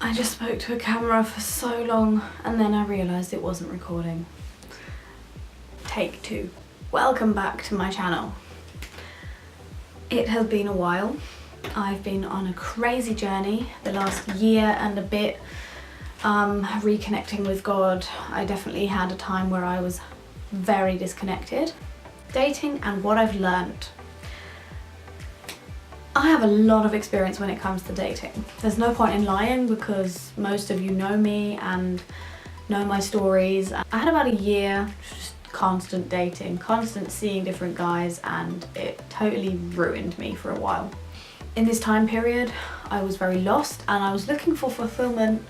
I just spoke to a camera for so long and then I realised it wasn't recording. Take 2. Welcome back to my channel. It has been a while. I've been on a crazy journey the last year and a bit, reconnecting with God. I definitely had a time where I was very disconnected. Dating and what I've learned. I have a lot of experience when it comes to dating. There's no point in lying because most of you know me and know my stories. I had about a year just constant dating, constant seeing different guys, and it totally ruined me for a while. In this time period, I was very lost and I was looking for fulfillment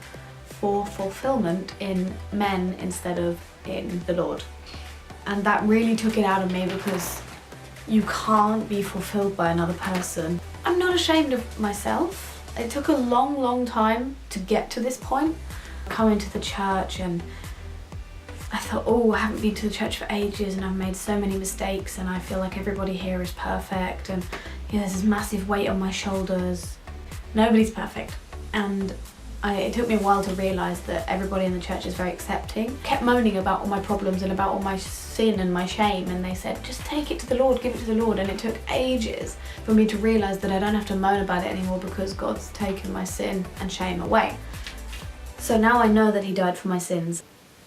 in men instead of in the Lord. And that really took it out of me because you can't be fulfilled by another person. I'm not ashamed of myself. It took a long time to get to this point. Coming to the church, and I thought, oh, I haven't been to the church for ages and I've made so many mistakes and I feel like everybody here is perfect, and there's this massive weight on my shoulders. Nobody's perfect, and it took me a while to realise that everybody in the church is very accepting. I kept moaning about all my problems and about all my sin and my shame, and they said, just take it to the Lord, give it to the Lord. And it took ages for me to realise that I don't have to moan about it anymore because God's taken my sin and shame away. So now I know that He died for my sins.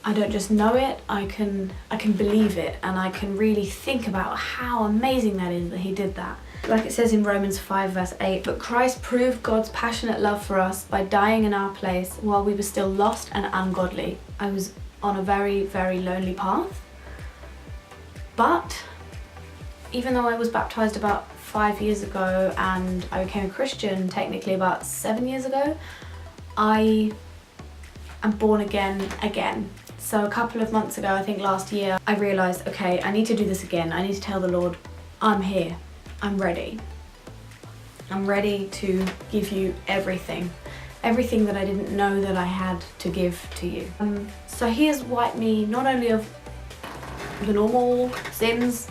I don't just know it, I can believe it, and I can really think about how amazing that is that He did that. Like it says in Romans 5 verse 8, but Christ proved God's passionate love for us by dying in our place while we were still lost and ungodly. I was on a very lonely path, but even though I was baptised about 5 years ago and I became a Christian technically about 7 years ago, I am born again. So a couple of months ago, I think last year, I realised, okay, I need to do this again. I need to tell the Lord, I'm here. I'm ready. I'm ready to give you everything that I didn't know that I had to give to you. So He has wiped me not only of the normal sins,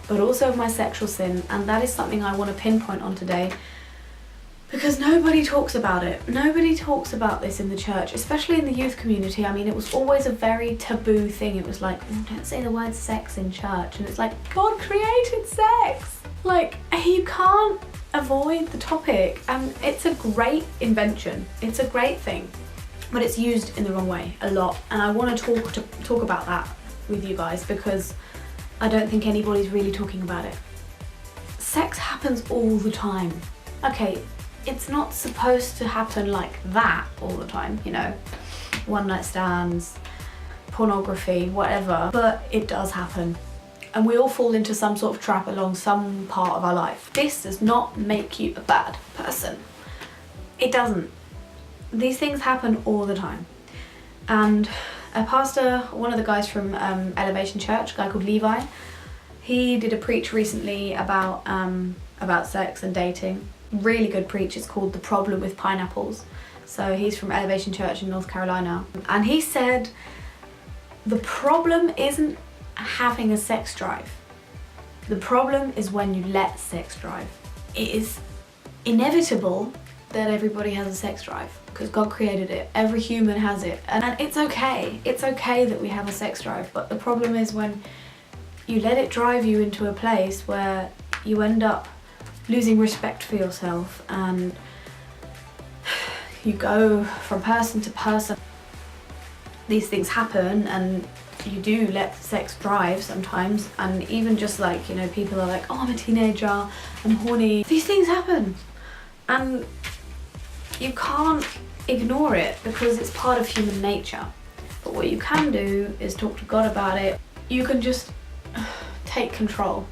but also of my sexual sin, and that is something I want to pinpoint on today because nobody talks about it. Nobody talks about this in the church, especially in the youth community. I mean, it was always a very taboo thing. It was like, oh, don't say the word sex in church, and it's like, God created sex. Like, you can't avoid the topic, and it's a great invention. It's a great thing, but it's used in the wrong way a lot, and I want to talk about that with you guys because I don't think anybody's really talking about it. Sex happens all the time. Okay, it's not supposed to happen like that all the time, you know, one night stands, pornography, whatever, but it does happen. And we all fall into some sort of trap along some part of our life. This does not make you a bad person. It doesn't. These things happen all the time. And a pastor, one of the guys from Elevation Church, a guy called Levi, he did a preach recently about sex and dating. Really good preach. It's called The Problem with Pineapples. So he's from Elevation Church in North Carolina. And he said, the problem isn't having a sex drive. The problem is when you let sex drive. It is inevitable that everybody has a sex drive because God created it. Every human has it, and it's okay. It's okay that we have a sex drive, but the problem is when you let it drive you into a place where you end up losing respect for yourself and you go from person to person. These things happen, and you do let sex drive sometimes, and even just like, you know, people are like, oh, I'm a teenager, I'm horny. These things happen, and you can't ignore it because it's part of human nature. But what you can do is talk to God about it. You can just take control.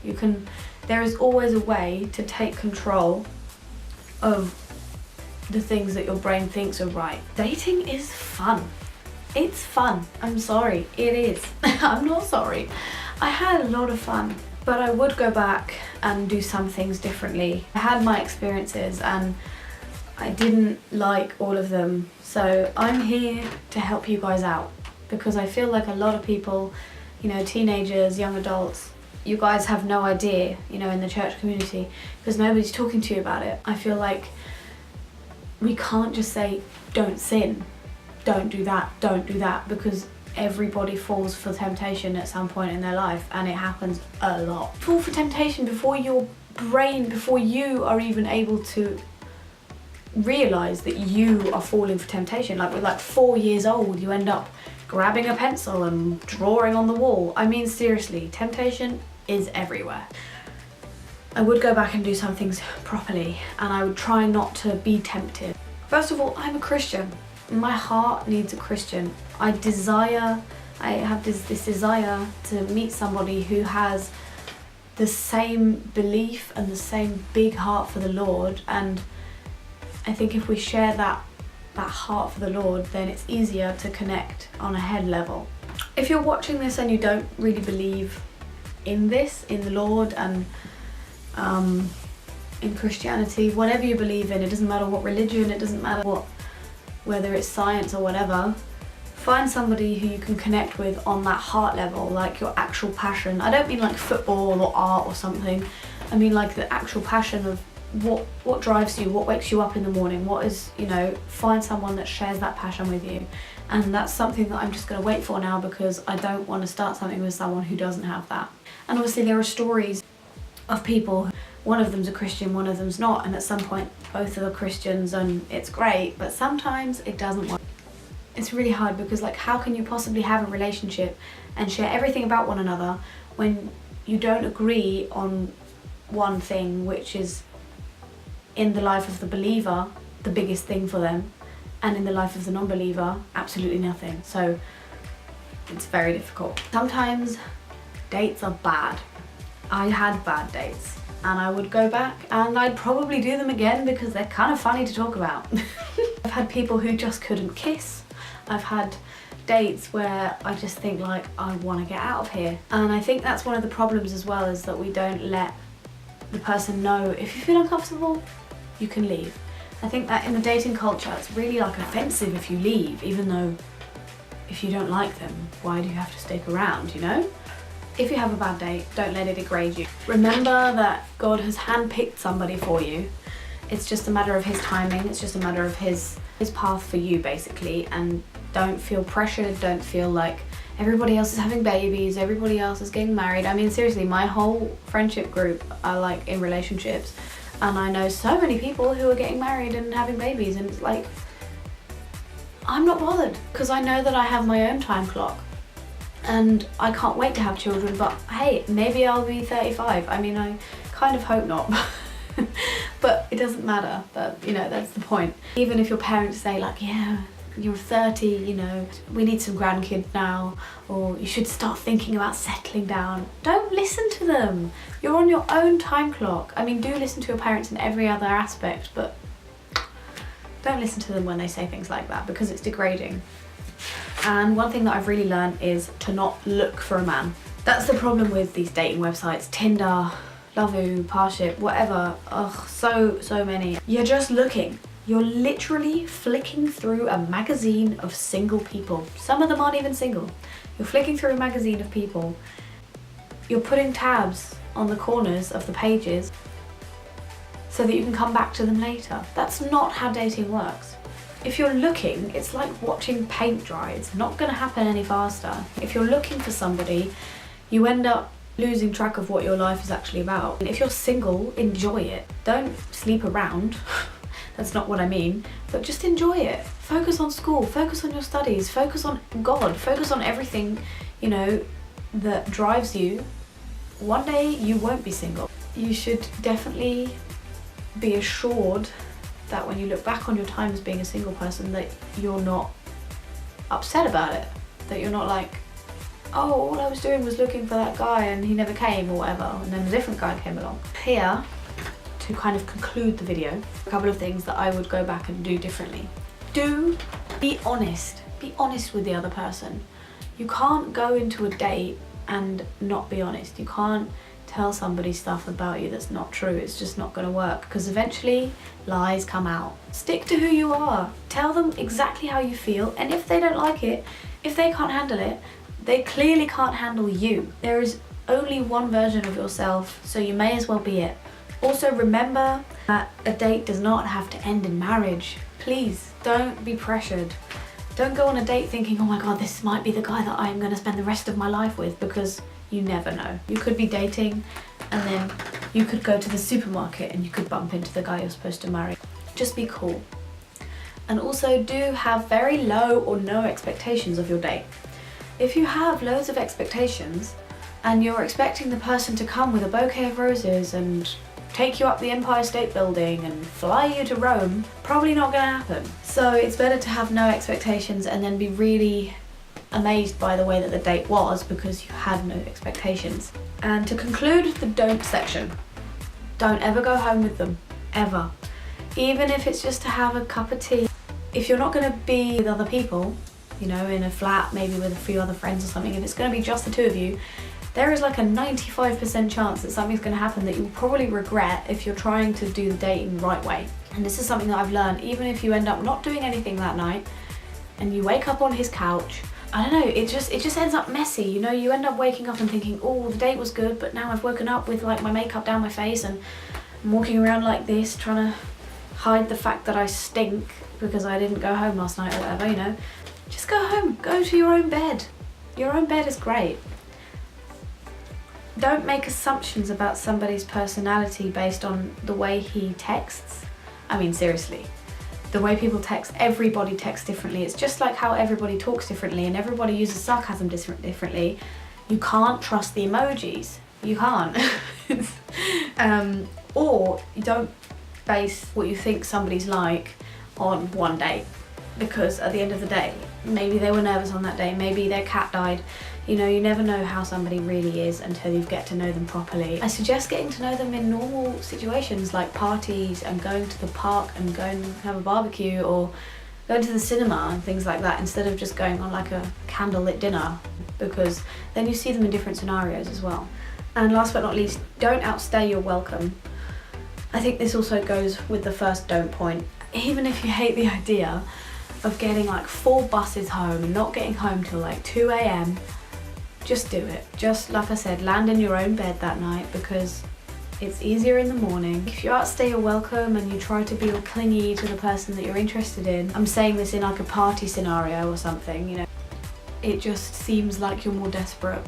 There is always a way to take control of the things that your brain thinks are right. Dating is fun. It's fun. I'm sorry, it is. I'm not sorry. I had a lot of fun, but I would go back and do some things differently. I had my experiences and I didn't like all of them. So I'm here to help you guys out because I feel like a lot of people, you know, teenagers, young adults, you guys have no idea, you know, in the church community because nobody's talking to you about it. I feel like we can't just say, don't sin, don't do that, because everybody falls for temptation at some point in their life, and it happens a lot. Fall for temptation before you are even able to realise that you are falling for temptation. Like, with like 4 years old, you end up grabbing a pencil and drawing on the wall. I mean, seriously, temptation is everywhere. I would go back and do some things properly, and I would try not to be tempted. First of all, I'm a Christian. My heart needs a Christian. I have this desire to meet somebody who has the same belief and the same big heart for the Lord, and I think if we share that heart for the Lord, then it's easier to connect on a head level. If you're watching this and you don't really believe in this, in the Lord and in Christianity, whatever you believe in, it doesn't matter what religion, it doesn't matter whether it's science or whatever, find somebody who you can connect with on that heart level, like your actual passion. I don't mean like football or art or something, I mean like the actual passion of what drives you, what wakes you up in the morning, what is, you know, find someone that shares that passion with you. And that's something that I'm just going to wait for now, because I don't want to start something with someone who doesn't have that. And obviously there are stories of people, one of them's a Christian, one of them's not, and at some point both are Christians, and it's great, but sometimes it doesn't work. It's really hard, because like, how can you possibly have a relationship and share everything about one another when you don't agree on one thing, which is in the life of the believer the biggest thing for them, and in the life of the non-believer absolutely nothing. So it's very difficult. Sometimes dates are bad. I had bad dates, and I would go back and I'd probably do them again because they're kind of funny to talk about. I've had people who just couldn't kiss. I've had dates where I just think like, I want to get out of here. And I think that's one of the problems as well, is that we don't let the person know, if you feel uncomfortable, you can leave. I think that in the dating culture, it's really like offensive if you leave, even though if you don't like them, why do you have to stick around, you know? If you have a bad date, don't let it degrade you. Remember that God has handpicked somebody for you. It's just a matter of his timing, it's just a matter of his path for you, basically. And don't feel pressured, don't feel like everybody else is having babies, everybody else is getting married. I mean, seriously, my whole friendship group are like in relationships, and I know so many people who are getting married and having babies, and it's like, I'm not bothered, because I know that I have my own time clock. And I can't wait to have children, but hey, maybe I'll be 35. I mean, I kind of hope not, but it doesn't matter. But you know, that's the point. Even if your parents say like, yeah, you're 30, you know, we need some grandkids now, or you should start thinking about settling down. Don't listen to them. You're on your own time clock. I mean, do listen to your parents in every other aspect, but don't listen to them when they say things like that, because it's degrading. And one thing that I've really learned is to not look for a man. That's the problem with these dating websites, Tinder, Lovoo, Parship, whatever. Ugh, so many. You're just looking. You're literally flicking through a magazine of single people. Some of them aren't even single. You're flicking through a magazine of people. You're putting tabs on the corners of the pages so that you can come back to them later. That's not how dating works. If you're looking, it's like watching paint dry. It's not going to happen any faster. If you're looking for somebody, you end up losing track of what your life is actually about. If you're single, enjoy it. Don't sleep around. That's not what I mean, but just enjoy it. Focus on school, focus on your studies, focus on God, focus on everything, you know, that drives you. One day you won't be single. You should definitely be assured that when you look back on your time as being a single person, that you're not upset about it. That you're not like, oh, all I was doing was looking for that guy and he never came or whatever, and then a different guy came along. Here, to kind of conclude the video, a couple of things that I would go back and do differently. Be honest. Be honest with the other person. You can't go into a date and not be honest. You can't tell somebody stuff about you that's not true. It's just not going to work, because eventually lies come out. Stick to who you are. Tell them exactly how you feel, and if they don't like it, if they can't handle it, they clearly can't handle you. There is only one version of yourself, so you may as well be it. Also remember That a date does not have to end in marriage. Please, don't be pressured. Don't go on a date thinking, oh my god, this might be the guy that I'm going to spend the rest of my life with, because you never know. You could be dating and then you could go to the supermarket and you could bump into the guy you're supposed to marry. Just be cool. And also do have very low or no expectations of your date. If you have loads of expectations and you're expecting the person to come with a bouquet of roses and take you up the Empire State Building and fly you to Rome, probably not gonna happen. So it's better to have no expectations and then be really amazed by the way that the date was because you had no expectations. And to conclude the don't section, don't ever go home with them, ever. Even if it's just to have a cup of tea. If you're not gonna be with other people, you know, in a flat, maybe with a few other friends or something, if it's gonna be just the two of you, there is like a 95% chance that something's going to happen that you'll probably regret if you're trying to do the dating the right way. And this is something that I've learned, even if you end up not doing anything that night and you wake up on his couch, I don't know, it just ends up messy, you know. You end up waking up and thinking, oh, the date was good, but now I've woken up with like my makeup down my face and I'm walking around like this trying to hide the fact that I stink because I didn't go home last night or whatever, you know. Just go home, go to your own bed. Your own bed is great. Don't make assumptions about somebody's personality based on the way he texts. I mean, seriously. The way people text, everybody texts differently. It's just like how everybody talks differently and everybody uses sarcasm differently. You can't trust the emojis. You can't. Or you don't base what you think somebody's like on one date. Because at the end of the day, maybe they were nervous on that day, maybe their cat died. You know, you never know how somebody really is until you get to know them properly. I suggest getting to know them in normal situations like parties and going to the park and going to have a barbecue or going to the cinema and things like that, instead of just going on like a candlelit dinner, because then you see them in different scenarios as well. And last but not least, don't outstay your welcome. I think this also goes with the first don't point. Even if you hate the idea of getting like 4 buses home and not getting home till like 2 AM, just do it. Just like I said, land in your own bed that night because it's easier in the morning. If you outstay your welcome and you try to be all clingy to the person that you're interested in, I'm saying this in like a party scenario or something, you know, it just seems like you're more desperate.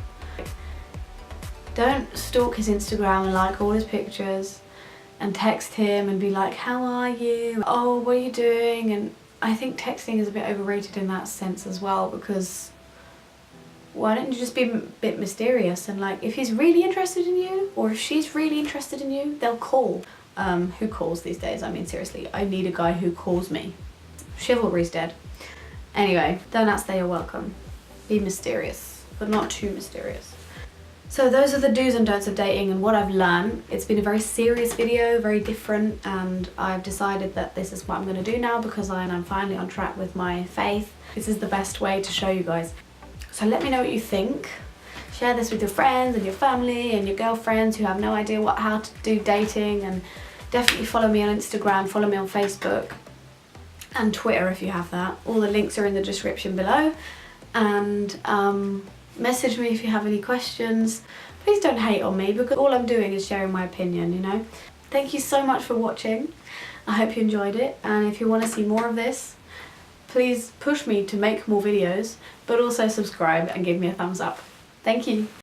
Don't stalk his Instagram and like all his pictures and text him and be like, how are you? Oh, what are you doing? And I think texting is a bit overrated in that sense as well, because why don't you just be a bit mysterious and like, if he's really interested in you or if she's really interested in you, they'll call. Who calls these days? I mean, seriously, I need a guy who calls me. Chivalry's dead. Anyway, don't outstay your welcome. Be mysterious, but not too mysterious. So those are the do's and don'ts of dating and what I've learned. It's been a very serious video, very different, and I've decided that this is what I'm going to do now because I'm finally on track with my faith. This is the best way to show you guys. So let me know what you think. Share this with your friends and your family and your girlfriends who have no idea how to do dating, and definitely follow me on Instagram, follow me on Facebook and Twitter if you have that. All the links are in the description below, and message me if you have any questions. Please don't hate on me because all I'm doing is sharing my opinion, you know. Thank you so much for watching. I hope you enjoyed it, and if you want to see more of this, please push me to make more videos, but also subscribe and give me a thumbs up. Thank you.